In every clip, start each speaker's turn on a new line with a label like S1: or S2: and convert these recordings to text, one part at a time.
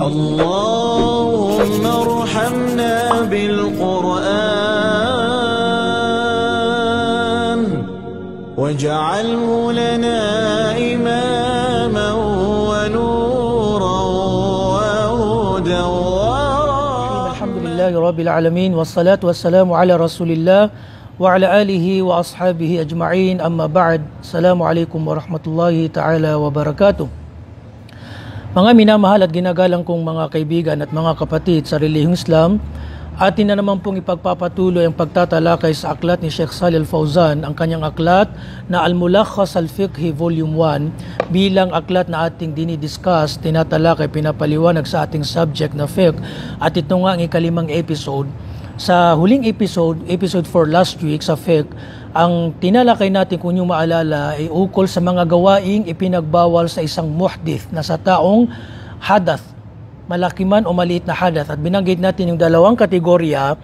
S1: اللهم ارحمنا بالقرآن واجعله لنا إماما ونورا وهدى
S2: الحمد لله رب العالمين والصلاة والسلام على رسول الله وعلى آله وأصحابه أجمعين أما بعد. Assalamu alaikum warahmatullahi ta'ala wabarakatuh. Mga minamahal at ginagalang kong mga kaibigan at mga kapatid sa relihiyong Islam, atin na naman pong ipagpapatuloy ang pagtatalakay sa aklat ni Sheikh Shalih Al Fawzan, ang kanyang aklat na Al-Mulakhas Al-Fiqhi Volume 1 bilang aklat na ating dinidiscuss, tinatalakay, pinapaliwanag sa ating subject na fiqh, at ito nga ang ikalimang episode. Sa huling episode 4 last week sa fiqh, ang tinalakay natin kung yung maalala ay ukol sa mga gawaing ipinagbawal sa isang muhdith na sa taong hadath, malaki man o maliit na hadath. At binanggit natin yung dalawang kategorya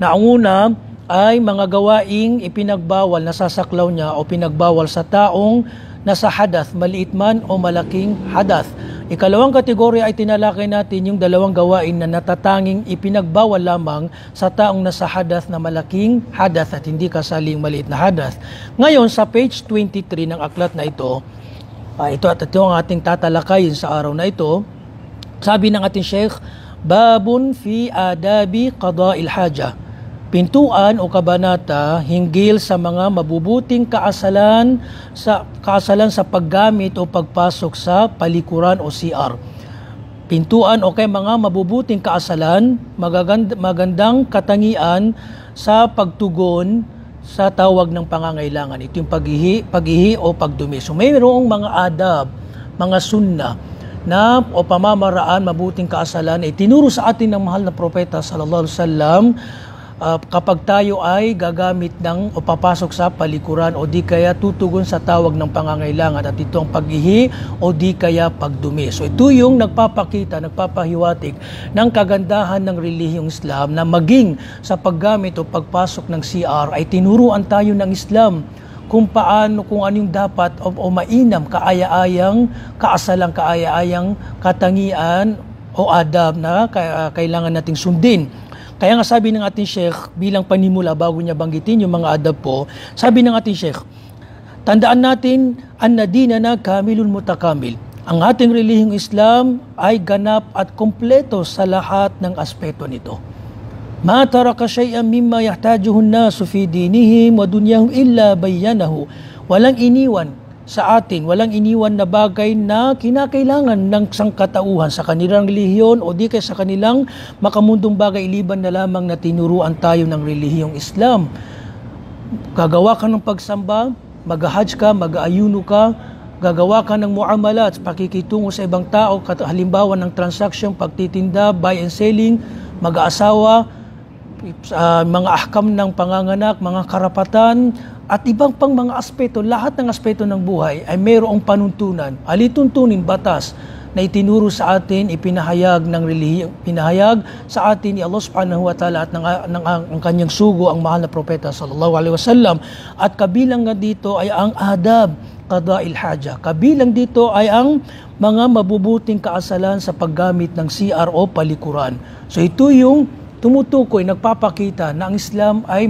S2: na ang una ay mga gawaing ipinagbawal na sasaklaw niya o pinagbawal sa taong nasa hadath, maliit man o malaking hadath. Ikalawang kategorya ay tinalakay natin yung dalawang gawain na natatanging ipinagbawal lamang sa taong nasa hadath na malaking hadath at hindi kasaling maliit na hadath. Ngayon sa page 23 ng aklat na ito, ito ang ating tatalakayin sa araw na ito. Sabi ng ating Sheikh, Babun fi adabi qada'il haja. Pintuan o kabanata hinggil sa mga mabubuting kaasalan sa paggamit o pagpasok sa palikuran o CR. Pintuan o kay mga mabubuting kaasalan, magandang katangian sa pagtugon sa tawag ng pangangailangan. Ito yung paghihi o pagdumi. So mayroong mga adab, mga sunnah na o pamamaraan, mabuting kaasalan ay tinuro sa atin ng mahal na propeta sallallahu alaihi wasallam kapag tayo ay gagamit ng o papasok sa palikuran o di kaya tutugon sa tawag ng pangangailangan, at ito ang paghihi o di kaya pagdumi. So ito yung nagpapahiwatig ng kagandahan ng relihiyong Islam na maging sa paggamit o pagpasok ng CR ay tinuruan tayo ng Islam kung anong dapat o mainam, kaaya-ayang kaasalang, kaaya-ayang katangian o adab na kailangan nating sundin. Kaya nga sabi ng ating Sheikh, bilang panimula bago niya banggitin yung mga adab po, sabi ng ating Sheikh, tandaan natin, anna dinana kamilul mutakamil. Ang ating relihiyong Islam ay ganap at kompleto sa lahat ng aspeto nito. Ma taraka shay'an mimma yahtajuhu an-nasu fi dinihim wa dunyahum illa bayyanahu. Walang iniwan sa atin, walang iniwan na bagay na kinakailangan ng sangkatauhan sa kanilang relihiyon o di kaya sa kanilang makamundong bagay, iliban na lamang na tinuruan tayo ng relihiyong Islam. Gagawa ka ng pagsamba, mag-hajj ka, mag-ayuno ka, gagawa ka ng muamalat, pakikitungo sa ibang tao, halimbawa ng transaction, pagtitinda, buy and selling, mag-aasawa, mga ahkam ng panganganak, mga karapatan, at ibang pang mga aspeto. Lahat ng aspeto ng buhay ay mayroong panuntunan, alituntunin, batas na itinuro sa atin, ipinahayag ng relihiyon, pinahayag sa atin ni Allah subhanahu wa ta'ala at ng kanyang sugo, ang mahal na propeta sallallahu alaihi wasallam. At kabilang nga dito ay ang adab qada'il haja. Kabilang dito ay ang mga mabubuting kaasalan sa paggamit ng CR o palikuran. So ito yung tumutukoy, nagpapakita na ang Islam ay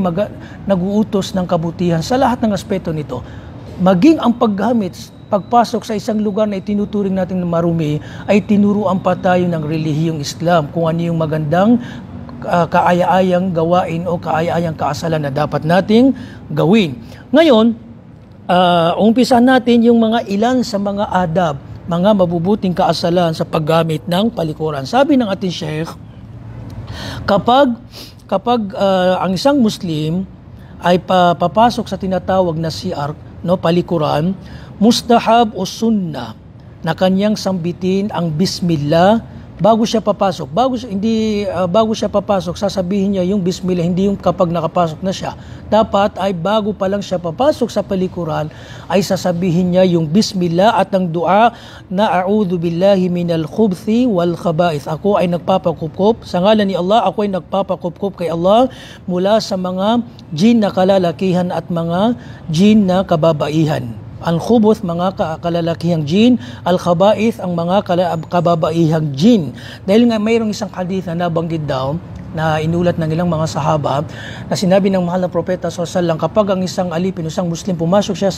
S2: nag-uutos ng kabutihan sa lahat ng aspeto nito. Maging ang paggamit, pagpasok sa isang lugar na itinuturing natin na marumi, ay tinuruan pa tayo ng relihiyong Islam kung ano yung magandang kaaya-ayang gawain o kaaya-ayang kaasalan na dapat nating gawin. Ngayon, umpisahan natin yung mga ilan sa mga adab, mga mabubuting kaasalan sa paggamit ng palikuran. Sabi ng ating Sheikh, Kapag ang isang Muslim ay papasok sa tinatawag na CR, palikuran, mustahab o sunnah na kanyang sambitin ang Bismillah bago siya papasok. Bago siya papasok, sasabihin niya yung Bismillah, hindi yung kapag nakapasok na siya. Dapat ay bago pa lang siya papasok sa palikuran, ay sasabihin niya yung Bismillah at ang dua na a'udhu billahi minal khubthi wal khaba'ith. Ako ay nagpapakupkup sa ngalan ni Allah, ako ay nagpapakupkup kay Allah mula sa mga jin na kalalakihan at mga jin na kababaihan. Al-khubuth, mga kalalakihang jin. Al-khaba'ith, ang mga kababaihang jin. Dahil nga mayroong isang hadith na nabanggit daw, na inulat ng ilang mga sahaba, na sinabi ng mahal na propeta sallallahu, kapag ang isang alipin, isang Muslim, pumasok siya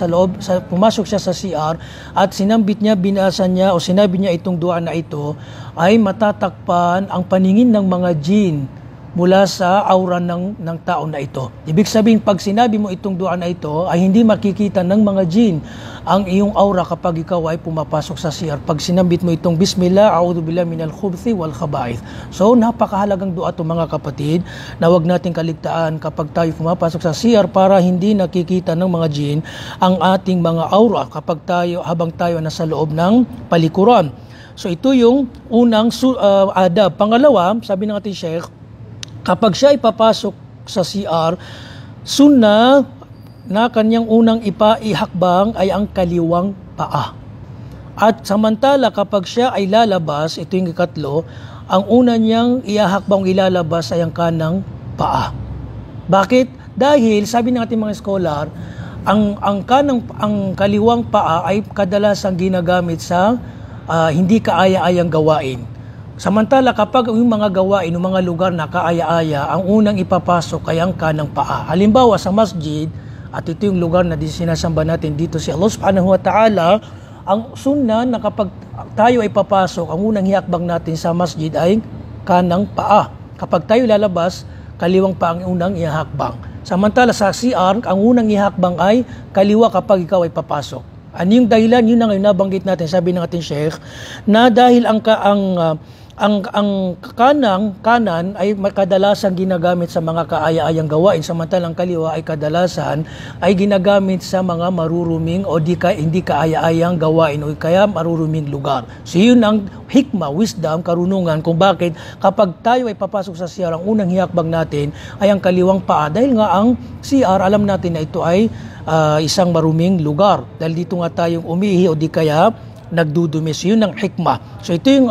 S2: sa CR at sinambit niya, binasa niya o sinabi niya itong dua na ito, ay matatakpan ang paningin ng mga jin mula sa aura ng tao na ito. Ibig sabihin, pag sinabi mo itong dua na ito, ay hindi makikita ng mga jin ang iyong aura kapag ikaw ay pumapasok sa CR. Pag sinambit mo itong Bismillah, A'udhu Billahi Minal Khubuthi Wal Khaba'ith. So, napakahalagang dua ito mga kapatid, na huwag nating kaligtaan kapag tayo pumapasok sa CR para hindi nakikita ng mga jin ang ating mga aura habang tayo nasa loob ng palikuran. So, ito yung unang adab. Pangalawa, sabi ng ating Sheikh, kapag siya ay papasok sa CR, sunnah na kanyang unang ihakbang ay ang kaliwang paa. At samantala kapag siya ay lalabas, ito yung ikatlo, ang una niyang ilalabas ay ang kanang paa. Bakit? Dahil sabi ng ating mga scholar, ang kaliwang paa ay kadalasang ginagamit sa hindi kaaya-ayang gawain. Samantala kapag yung mga gawain, yung mga lugar na kaaya-aya, ang unang ipapasok ay ang kanang paa. Halimbawa sa masjid, at ito yung lugar na sinasamba natin dito si Allah subhanahu wa ta'ala, ang sunnah na kapag tayo ay papasok, ang unang hiyakbang natin sa masjid ay kanang paa. Kapag tayo lalabas, kaliwang paa ang unang ihakbang. Samantala sa CR, ang unang ihakbang ay kaliwa kapag ikaw ay papasok. Ano yung dahilan? Yun na ngayon nabanggit natin, sabi ng ating Sheikh, na dahil ang kanan ay kadalasan ginagamit sa mga kaaya-ayang gawain, samantalang kaliwa ay kadalasan ay ginagamit sa mga maruruming o hindi kaaya-ayang gawain o kaya maruruming lugar. So yun ang hikmah, wisdom, karunungan kung bakit kapag tayo ay papasok sa CR, ang unang hiyakbang natin ay ang kaliwang paa. Dahil nga ang CR, alam natin na ito ay isang maruming lugar. Dahil dito nga tayong umiihi o di kaya nagdudumi. So yun ang hikmah. So ito yung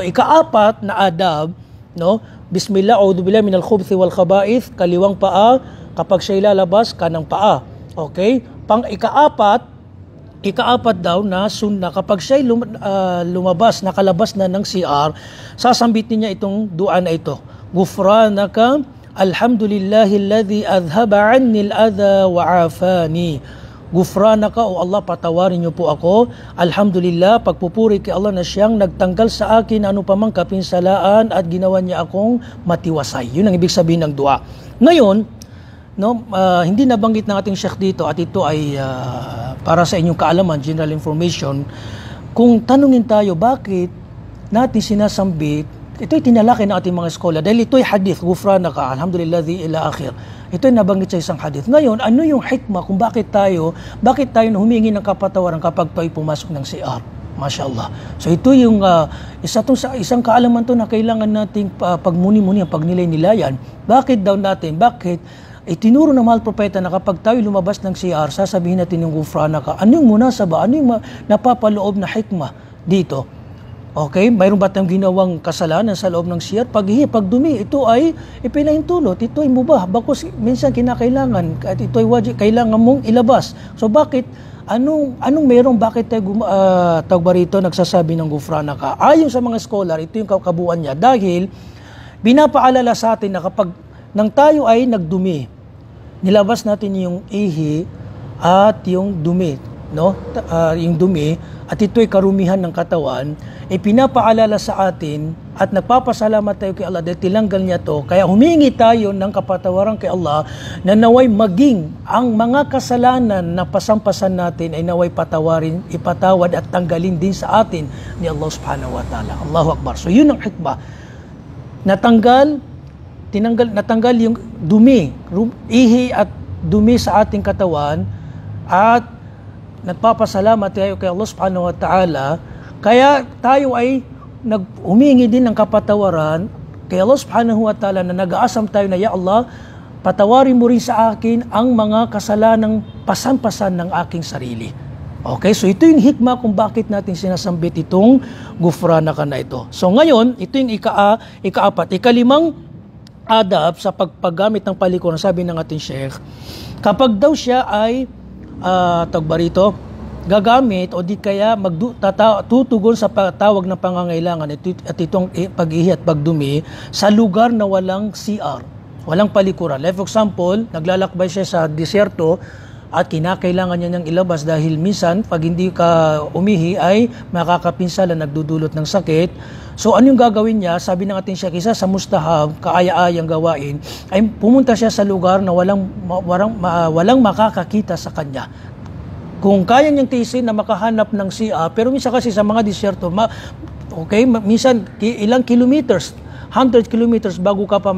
S2: ikaapat na adab, no? Bismillah, A'udhu Billahi Minal Khubuthi Wal Khaba'ith, kaliwang paa, kapag siya ilalabas, kanang paa. Okay? Ikaapat daw na sunnah, kapag siya nakalabas na ng CR, sasambitin niya itong dua na ito. Ghufranaka, alhamdulillahilladzi adhaba 'anni al-adha wa 'afani. Ghufranaka, o Allah, patawarin niyo po ako. Alhamdulillah, pagpupuri kay Allah na siyang nagtanggal sa akin ano pa mang kapinsalaan at ginawa niya akong matiwasay. Yun ang ibig sabihin ng dua. Ngayon, hindi nabanggit ng ating Sheikh dito, at ito ay para sa inyong kaalaman, general information. Kung tanungin tayo, bakit natin sinasambit, ito'y tinalaki ng ating mga eskola dahil ito'y hadith, Ghufranaka, alhamdulillah, ila akhir. Ito'y nabanggit sa isang hadith. Ngayon, ano yung hikmah kung bakit tayo humingi ng kapatawaran kapag tayo pumasok ng CR? MashaAllah. So ito yung isang kaalaman to na kailangan nating pagmuni-muni, pagnilay-nilayan. Bakit daw natin? Bakit? Itinuro ng mahal propeta na kapag tayo lumabas ng CR, sasabihin natin yung Ghufranaka. Ano yung munasaba? Ano yung napapaloob na hikmah dito? Okay, mayroon ba tayong ginawang kasalanan sa loob ng CR? Pagdumi, ito ay ipinahintulot, ito ay mubah. Bakos minsan kinakailangan, at ito ay wajib, kailangan mong ilabas. So bakit, anong meron, bakit tayo nagsasabi ng Ghufranaka? Ayon sa mga scholar, ito yung kabuuan niya. Dahil binapaalala sa atin na kapag nang tayo ay nagdumi, nilabas natin yung ihi at yung dumi, no? Yung dumi, at ito'y karumihan ng katawan, pinapaalala sa atin at nagpapasalamat tayo kay Allah dahil tilanggal niya to. Kaya humingi tayo ng kapatawaran kay Allah na naway maging ang mga kasalanan na pasampasan natin ay naway ipatawad at tanggalin din sa atin ni Allah subhanahu wa ta'ala. Allahu Akbar. So yun ang hikmah. Natanggal yung dumi, ihi at dumi sa ating katawan, at nagpapasalamat tayo kay Allah subhanahu wa ta'ala. Kaya tayo ay humingi din ng kapatawaran kay Allah subhanahu wa ta'ala na nag-aasam tayo na, Ya Allah, patawarin mo rin sa akin ang mga kasalanang pasan-pasan ng aking sarili. Okay, so ito yung hikmah kung bakit natin sinasambit itong Ghufranaka na ito. So ngayon, ito yung ikaapat. Ikalimang adab sa paggamit ng palikuran, sabi ng ating Sheikh, kapag daw siya ay gagamit o di kaya tutugon sa tawag ng pangangailangan at itong pag-ihi at pagdumi sa lugar na walang CR, walang palikuran. Like for example, naglalakbay siya sa disyerto at kinakailangan niya niyang ilabas dahil minsan pag hindi ka umihi ay makakapinsala, nagdudulot ng sakit. So ano yung gagawin niya? Sabi ng ating Sheikh, isa sa mustahab, kaaya-ayang gawain ay pumunta siya sa lugar na walang makakakita sa kanya. Kung kaya niyang tiisin na makahanap ng CR, pero minsan kasi sa mga disyerto, minsan ilang kilometers, 100 kilometers bago ka pa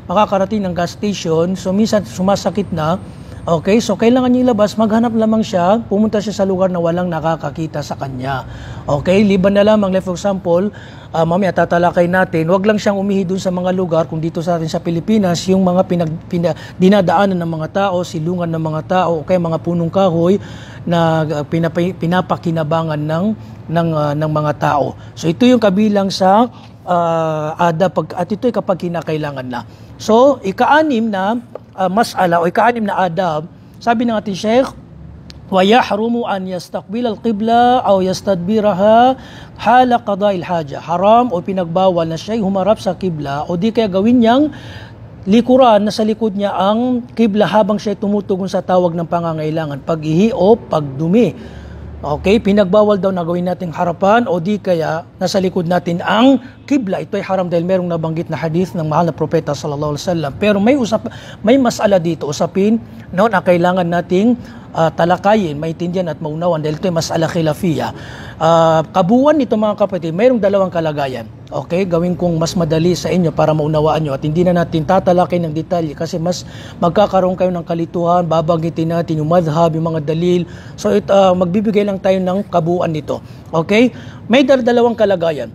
S2: makakarating ng gas station, so minsan sumasakit na. Okay, so kailangan niya ilabas, maghanap lamang siya, pumunta siya sa lugar na walang nakakakita sa kanya. Okay, liban na lamang, like for example, mamaya tatalakay natin, wag lang siyang umihi dun sa mga lugar, kung dito sa atin sa Pilipinas, yung mga dinadaanan ng mga tao, silungan ng mga tao, okay, mga punong kahoy na pinapakinabangan ng mga tao. So ito yung kabilang sa adab, at ito ay kapag kinakailangan na. So, ika-anim na mas'ala o ika-anim na adab, sabi ng ating Sheikh, وَيَحْرُمُ أَنْ يَسْتَقْبِلَ الْقِبْلَةَ أَوْ يَسْتَدْبِرَهَا حَالَ قَضَاءِ الْحَاجَةِ. Haram o pinagbawal na siya'y humarap sa kibla o di kaya gawin niyang likuran na sa likod niya ang kibla habang siya'y tumutugon sa tawag ng pangangailangan, pag-ihi o pagdumi. Okay, pinagbawal daw na gawin nating harapan o di kaya nasa likod natin ang kibla. Ito ay haram dahil merong nabanggit na hadith ng mahal na propeta sallallahu alaihi wasallam. Pero may masala dito, usapin no, na kailangan nating talakayin, maintindihan at maunawan dahil ito ay masala khilafiyya. Kabuuan nito mga kapatid, mayroong dalawang kalagayan. Okay, gawin kong mas madali sa inyo para maunawaan nyo at hindi na natin tatalakay ng detalye kasi mas magkakaroon kayo ng kalituhan, babanggitin natin yung madhab, yung mga dalil. So magbibigay lang tayo ng kabuuan nito. Okay, may dalawang kalagayan.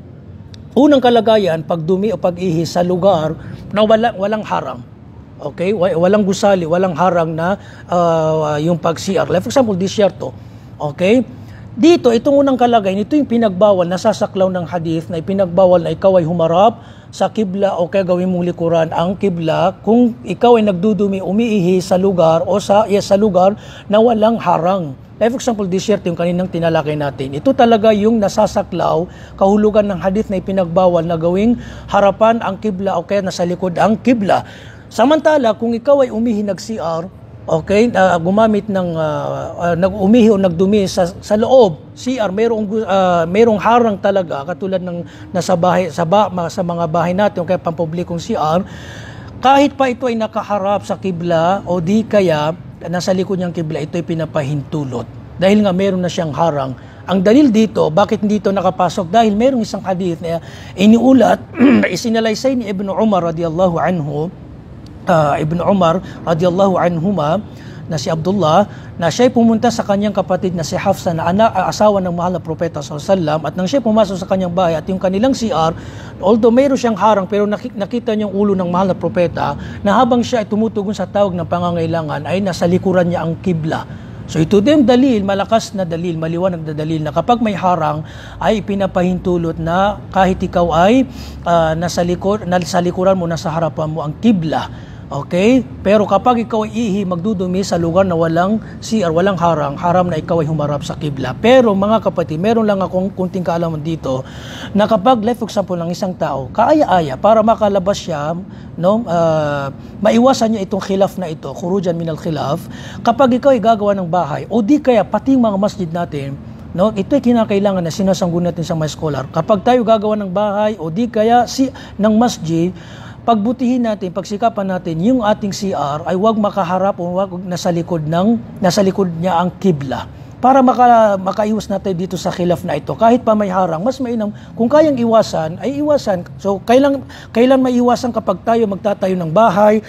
S2: Unang kalagayan, pagdumi o pag-ihi sa lugar na walang haram. Okay, walang gusali, walang harang na yung pag-CR. Like for example, disyerto. Okay, dito, itong unang kalagayan, ito yung pinagbawal, nasasaklaw ng hadith na ipinagbawal na ikaw ay humarap sa kibla o kaya gawin mong likuran ang kibla kung ikaw ay nagdudumi, umiihi sa lugar o sa lugar na walang harang. Like for example, disyerto yung kaninang tinalakay natin. Ito talaga yung nasasaklaw, kahulugan ng hadith na ipinagbawal na gawing harapan ang kibla o kaya nasa likod ang kibla. Samantala, kung ikaw ay umihi nag-CR, okay, gumamit ng umihi o nagdumi sa loob CR, merong harang talaga katulad ng nasa bahay sa mga bahay natin o kaya pampublikong CR, kahit pa ito ay nakaharap sa kibla o di kaya nasa likod niyang kibla, ito ay pinapahintulot dahil nga meron na siyang harang. Ang dalil dito, bakit hindi ito nakapasok? Dahil merong isang hadith na iniulat, isinalaysay ni Ibn Umar radiyallahu anhu, Ibn Umar radiyallahu anhuma, na si Abdullah, na siya'y pumunta sa kanyang kapatid na si Hafsa na asawa ng mahal na propeta sallallahu alaihi wasallam, at nang siya pumasok sa kanyang bahay at yung kanilang CR, although mayroon siyang harang pero nakita niya yung ulo ng mahal na propeta na habang siya ay tumutugon sa tawag ng pangangailangan ay nasa likuran niya ang kibla. So ito din dalil, malakas na dalil, maliwanag na dalil na kapag may harang ay pinapahintulot na kahit ikaw ay nasa likuran mo, nasa harapan mo ang kibla. Okay? Pero kapag ikaw ay ihi, magdudumi sa lugar na walang CR, walang harang, haram na ikaw ay humarap sa kibla. Pero mga kapatid, meron lang akong kunting kaalaman dito na kapag, like for example, ng isang tao, kaaya-aya, para makalabas siya, no, maiwasan niya itong khilaf na ito, khurujan minal khilaf, kapag ikaw ay gagawa ng bahay, o di kaya pati mga masjid natin, no, ito ay kinakailangan na sinasanggun natin sa mga scholar. Kapag tayo gagawa ng bahay, o di kaya ng masjid, pagbutihin natin, pagsikapan natin, yung ating CR ay huwag makaharap o huwag nasa likod niya ang kibla. Para makaiwas natin dito sa khilaf na ito. Kahit pa may harang, mas mainam. Kung kayang iwasan, ay iwasan. So, kailan maiwasan kapag tayo magtatayo ng bahay,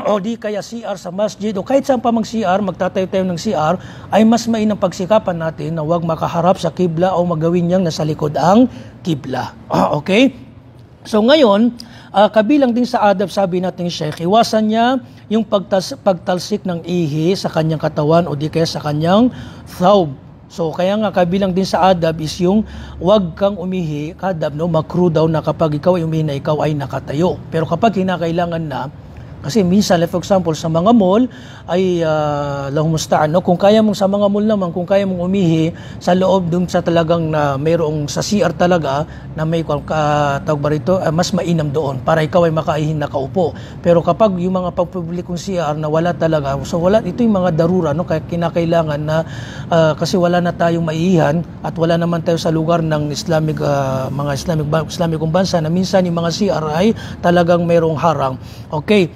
S2: o di kaya CR sa masjid, o kahit saan pa mag-CR, magtatayo tayo ng CR, ay mas mainam pagsikapan natin na huwag makaharap sa kibla o magawin niyang nasa likod ang kibla. Okay? So, ngayon, kabilang din sa adab, sabi natin Sheikh, iwasan niya yung pagtalsik ng ihi sa kanyang katawan o di kaya sa kanyang thawb. So kaya nga kabilang din sa adab is yung wag kang umihi, kadab, no, makruh daw na kapag ikaw ay umihi na ikaw ay nakatayo. Pero kapag kinakailangan na, Kasi minsan, like for example, sa mga mall ay lahumustaan. No? Kung kaya mong sa mga mall naman, kung kaya mong umihi sa loob dun sa talagang na mayroong sa CR talaga na may tawag ba rito, mas mainam doon para ikaw ay makaihin nakaupo. Pero kapag yung mga pagpublikong CR na wala talaga, so wala, ito yung mga darura, no? Kaya kinakailangan na kasi wala na tayong maihihan at wala naman tayo sa lugar ng Islamic, mga Islamikong bansa na minsan yung mga CR ay talagang mayroong harang. Okay.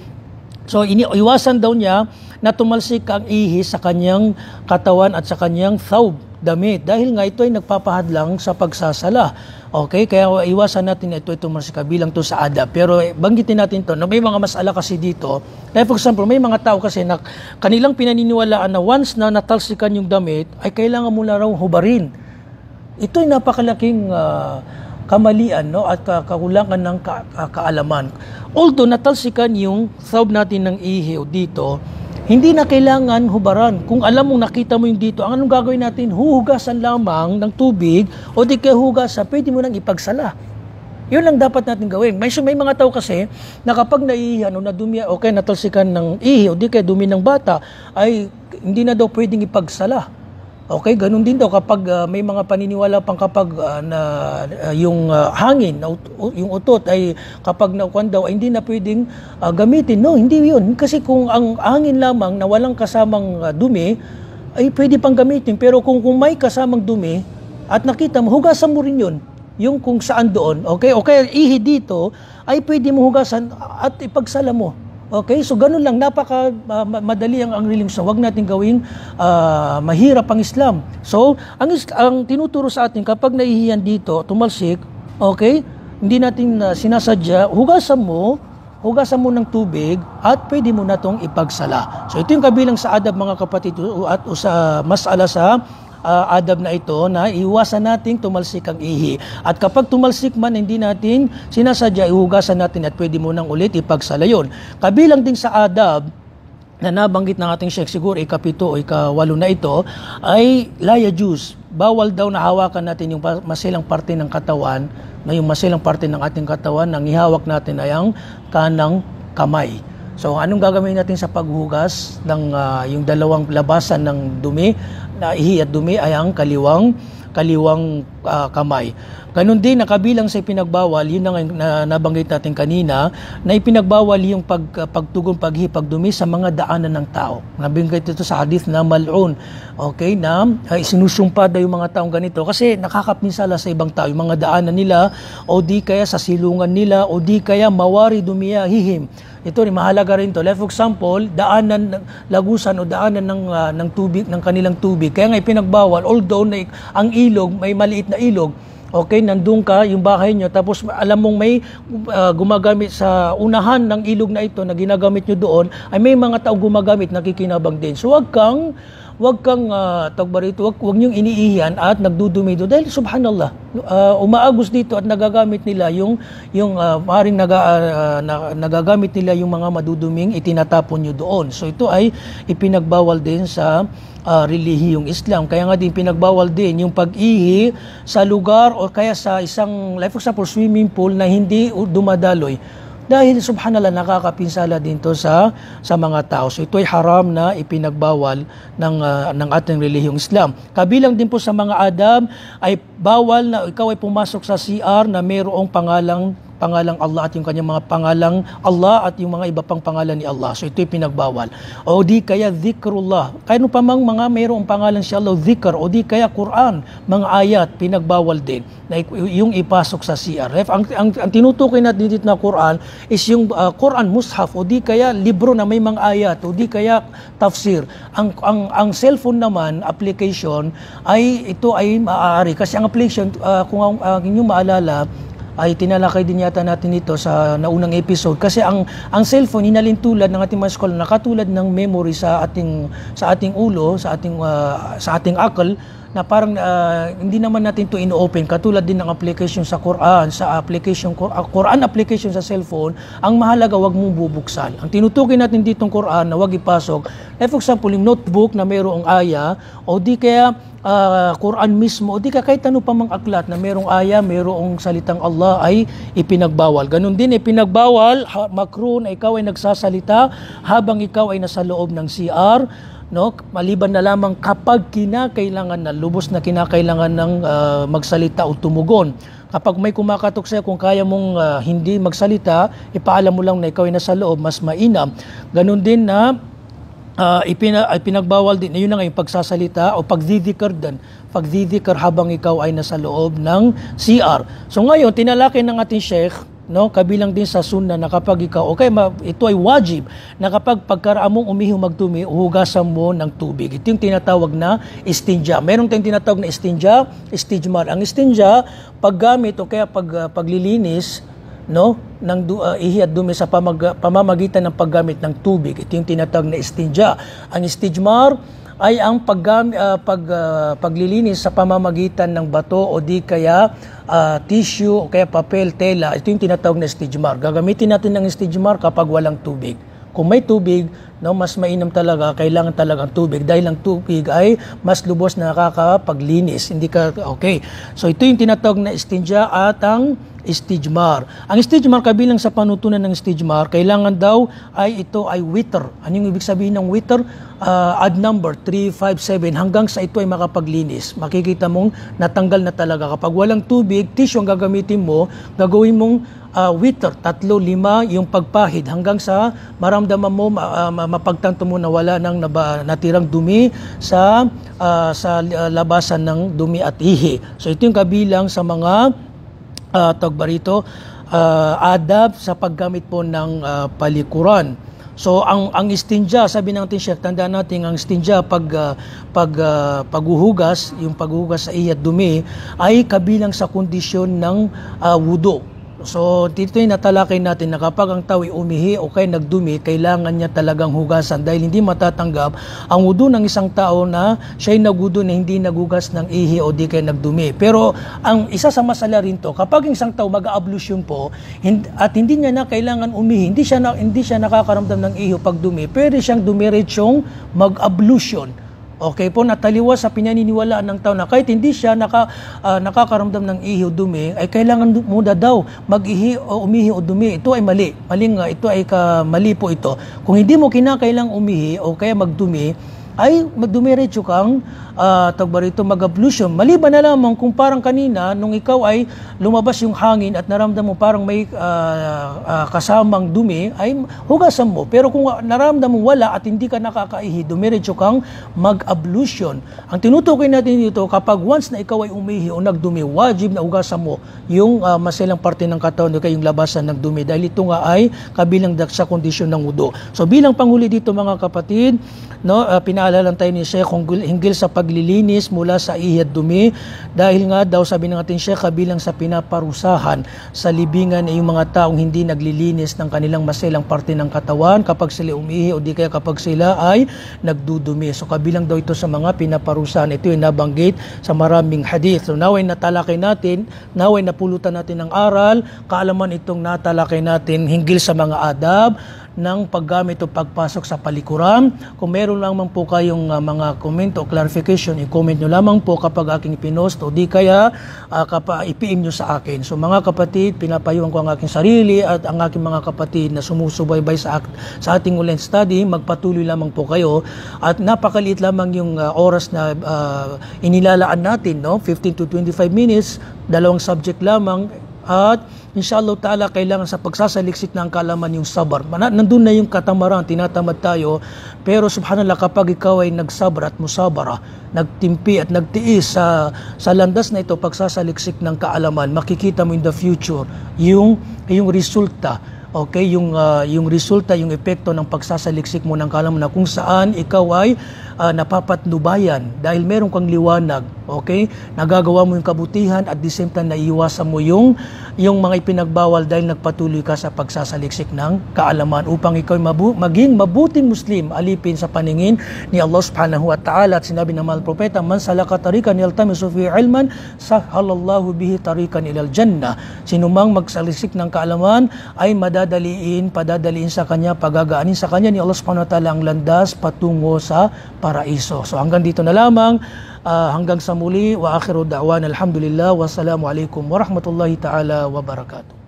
S2: So iwasan daw niya na tumalsik ang ihi sa kanyang katawan at sa kanyang thawb, damit. Dahil nga ito ay nagpapahadlang sa pagsasala. Okay, kaya iwasan natin na ito tumalsik bilang to sa adab. Pero banggitin natin to, na may mga masala kasi dito. Like for example, may mga tao kasi na kanilang pinaniniwalaan na once na natalsikan yung damit, ay kailangan mo na raw hubarin. Ito ay napakalaking kamalian, no, at kakulangan ng kaalaman. Although natalsikan yung thawb natin ng ihiw dito, hindi na kailangan hubaran. Kung alam mong nakita mo yung dito, ang anong gagawin natin? Huhugasan lamang ng tubig o di kaya hugasan, pwede mo nang ipagsala. Yun lang dapat natin gawin. May mga tao kasi na kapag naihihan o nadumi o kaya natalsikan ng ihiw o di kaya dumi ng bata, ay hindi na daw pwedeng ipagsala. Okay, ganun din daw kapag may mga paniniwala pang kapag yung hangin, yung utot ay kapag nakuan daw ay hindi na pwedeng gamitin. No, hindi yun. Kasi kung ang hangin lamang na walang kasamang dumi ay pwede pang gamitin. Pero kung may kasamang dumi at nakita mo, hugasan mo rin yun. Yung kung saan doon. Okay, o kaya ihi dito ay pwede mo hugasan at ipagsala mo. Okay, so ganun lang, napaka madali ang religion. Huwag natin gawing mahirap ang Islam. So, ang tinuturo sa atin kapag naihiyan dito, tumalsik, okay, hindi natin sinasadya, hugasan mo ng tubig at pwede mo na itong ipagsala. So, ito yung kabilang sa adab mga kapatid at sa masala sa adab na ito na iwasan nating tumalsik ang ihi. At kapag tumalsik man, hindi natin sinasadya, ihugasan natin at pwede mo nang ulit ipagsala yun. Kabilang din sa adab na nabanggit ng ating Sheikh, siguro ikapito o ikawalo na ito, ay laya juice. Bawal daw na hawakan natin yung masilang parte ng katawan, na yung masilang parte ng ating katawan, nang ihawak natin ay ang kanang kamay. So, anong gagawin natin sa paghugas ng yung dalawang labasan ng dumi, na ihi at dumi ay ang kaliwang kamay. Ganun din, nakabilang sa ipinagbawal, yun na nabanggit natin kanina, na ipinagbawal yung pagtugon, paghi, pagdumi sa mga daanan ng tao. Nabanggit ito sa hadith na mal'un. Okay, na sinusumpa daw yung mga taong ganito kasi nakakapinsala sa ibang tao, yung mga daanan nila, o di kaya sa silungan nila, o di kaya mawari dumiya hihim. Ito rin, mahalaga rin to. Like for example, daanan, lagusan o daanan ng tubig, ng kanilang tubig. Kaya nga ipinagbawal, although ang ilog, may maliit na ilog, okay, nandun ka, yung bahay nyo, tapos alam mong may gumagamit sa unahan ng ilog na ito na ginagamit nyo doon, ay may mga tao gumagamit, nakikinabang din. So wag kang wag niyong iniihiyan at nagdudumi doon dahil subhanallah umaagos dito at nagagamit nila yung maaaring nagagamit nila yung mga maduduming itinatapon niyo doon. So ito ay ipinagbawal din sa relihiyong Islam. Kaya nga din pinagbawal din yung pag-ihi sa lugar o kaya sa isang, like for example, swimming pool na hindi dumadaloy. Dahil subhanallah nakakapinsala din to sa mga tao. So ito ay haram na ipinagbawal ng ating relihiyong Islam. Kabilang din po sa mga adab ay bawal na ikaw ay pumasok sa CR na mayroong pangalang Allah at yung kanyang mga pangalang Allah at yung mga iba pang pangalan ni Allah. So ito'y pinagbawal. O di kaya dhikrullah. Kaya pa mang mga mayroong pangalan si Allah, dhikr, o di kaya Quran, mga ayat, pinagbawal din na yung ipasok sa CR. Ang tinutukoy natin dito na Quran is yung Quran mushaf o di kaya libro na may mga ayat o di kaya tafsir. Ang cellphone naman, application, ay ito ay maaari. Kasi ang application, kung inyong maalala, ay tinalakay din yata natin ito sa naunang episode kasi ang cellphone inalintulad ng ating mga scholar nakatulad ng memory sa ating ulo, sa ating akal na parang hindi naman natin to ino-open, katulad din ng application sa Quran, sa Quran application sa cellphone. Ang mahalaga, wag mong bubuksan. Ang tinutukoy natin ditong Quran na wag ipasok, like for example, yung notebook na mayroong aya, o di kaya Quran mismo, o di ka kahit ano pa mang aklat na mayroong aya, mayroong salitang Allah, ay ipinagbawal. Ganun din, ipinagbawal, makruh na ikaw ay nagsasalita habang ikaw ay nasa loob ng CR, no? Maliban na lamang kapag kinakailangan na, lubos na kinakailangan ng magsalita o tumugon. Kapag may kumakatok sa'yo, kung kaya mong hindi magsalita, ipaalam mo lang na ikaw ay nasa loob, mas mainam. Ganun din na ipinagbawal din, yun na nga yung pagsasalita o pagdidikar din, pagdidikar habang ikaw ay nasa loob ng CR. So ngayon, tinalakay ng ating Sheikh, no, kabilang din sa sunnah na kapag ikaw, ito ay wajib na kapag pagkaraan mong umihi magdumi, uhugasan mo ng tubig. Ito yung tinatawag na istinja. Meron tayong tinatawag na istinja, istijmar. Ang istinja, paggamit o kaya paglilinis, no, ng ihi at dumi sa pamamagitan ng paggamit ng tubig. Ito yung tinatawag na istinja. Ang istijmar ay ang paglilinis sa pamamagitan ng bato o di kaya tissue o kaya papel, tela. Ito yung tinatawag na istijmar. Gagamitin natin ng istijmar kapag walang tubig. Kung may tubig, no, mas mainam talaga, kailangan talagang tubig dahil ang tubig ay mas lubos na nakakapaglinis. Okay. So ito yung tinatawag na istinja at ang istijmar. Ang istijmar, kabilang sa panutunan ng istijmar, kailangan daw ay ito ay witr. Ano yung ibig sabihin ng witr? Odd number, 3, 5, 7, hanggang sa ito ay makapaglinis. Makikita mong natanggal na talaga. Kapag walang tubig, tissue ang gagamitin mo, gagawin mong witr, 3, 5 yung pagpahid hanggang sa maramdaman mo, mapagtanto mo na wala nang natirang dumi sa labasan ng dumi at ihi. So ito yung kabilang sa mga adab sa paggamit po ng palikuran. So ang istinja, sabi natin Sheikh, tandaan natin ang istinja paghuhugas, yung paghuhugas sa ihi at dumi ay kabilang sa kondisyon ng wudu. So, dito yung natalakay natin na kapag ang tao ay umihi o kaya nagdumi, kailangan niya talagang hugasan dahil hindi matatanggap ang wudu ng isang tao na siya'y nagwudu na hindi nagugas ng ihi o di kaya nagdumi. Pero, ang isa sa masala rin to, kapag isang tao mag-ablusyon po at hindi niya na kailangan umihi, hindi siya nakakaramdam ng ihi o pagdumi, pwede siyang dumiretsong mag-ablusyon. Okay po, nataliwas sa pinaniniwalaan ng tao na kahit hindi siya nakakaramdam ng ihi o dumi, ay kailangan muna daw mag-ihi o umihi o dumi. Ito ay mali. Ito ay mali po ito. Kung hindi mo kinakailang umihi o kaya magdumi, ay magdumiretso kang mag-ablusyon. Maliban na lamang kung parang kanina, nung ikaw ay lumabas yung hangin at naramdam mo parang may kasamang dumi, ay hugasan mo. Pero kung naramdam mo wala at hindi ka nakakaihi, dumiretso kang mag-ablusyon. Ang tinutukoy natin dito, kapag once na ikaw ay umihi o nagdumi, wajib na hugasan mo yung masilang parte ng katawan o yung labasan ng dumi. Dahil ito nga ay kabilang sa kondisyon ng wudu. So bilang panghuli dito mga kapatid, no, pinaalala tayo ni Sheikh hinggil sa paglilinis mula sa ihi at dumi, dahil nga daw sabi ng ating Sheikh, kabilang sa pinaparusahan sa libingan ay yung mga taong hindi naglilinis ng kanilang masilang parte ng katawan kapag sila umihi o di kaya kapag sila ay nagdudumi. So kabilang daw ito sa mga pinaparusahan. Ito yung nabanggit sa maraming hadith. So naway natalakay natin, naway napulutan natin ng aral, kaalaman itong natalakay natin hinggil sa mga adab ng paggamit o pagpasok sa palikuran. Kung meron lamang po kayong mga comment o clarification, i-comment nyo lamang po kapag aking pinost o di kaya i-PM nyo sa akin. So mga kapatid, pinapayuhan ko ang aking sarili at ang aking mga kapatid na sumusubaybay sa ating online study, magpatuloy lamang po kayo at napakaliit lamang yung oras na inilalaan natin, no? 15 to 25 minutes, 2 subject lamang. At inshallah ta'ala, kailangan sa pagsasaliksik ng kaalaman yung sabar. Nandun na yung katamaran, tinatamad tayo. Pero subhanallah, kapag ikaw ay nagsabra at musabara, nagtimpi at nagtiis sa landas na ito, pagsasaliksik ng kaalaman, makikita mo in the future yung resulta okay, yung resulta, yung epekto ng pagsasaliksik mo ng kaalaman na kung saan ikaw ay napapatnubayan dahil meron kang liwanag, okay? Nagagawa mo yung kabutihan at the same time naiiwasan mo yung mga ipinagbawal dahil nagpatuloy ka sa pagsasaliksik ng kaalaman upang ikaw maging mabuting Muslim, alipin sa paningin ni Allah subhanahu wa ta'ala. At sinabi ng mahal propeta, man salaka tarikan yaltamisu fi ilman sahhalallahu bihi tarikan ilal jannah. Sinumang magsaliksik ng kaalaman ay padadaliin sa kanya, pagagaanin sa kanya ni Allah subhanahu wa ta'ala ang landas patungo sa paraiso. So hanggang dito na lamang, hanggang sa muli, wa akhiru da'wan alhamdulillah, wassalamu alaikum warahmatullahi ta'ala wabarakatuh.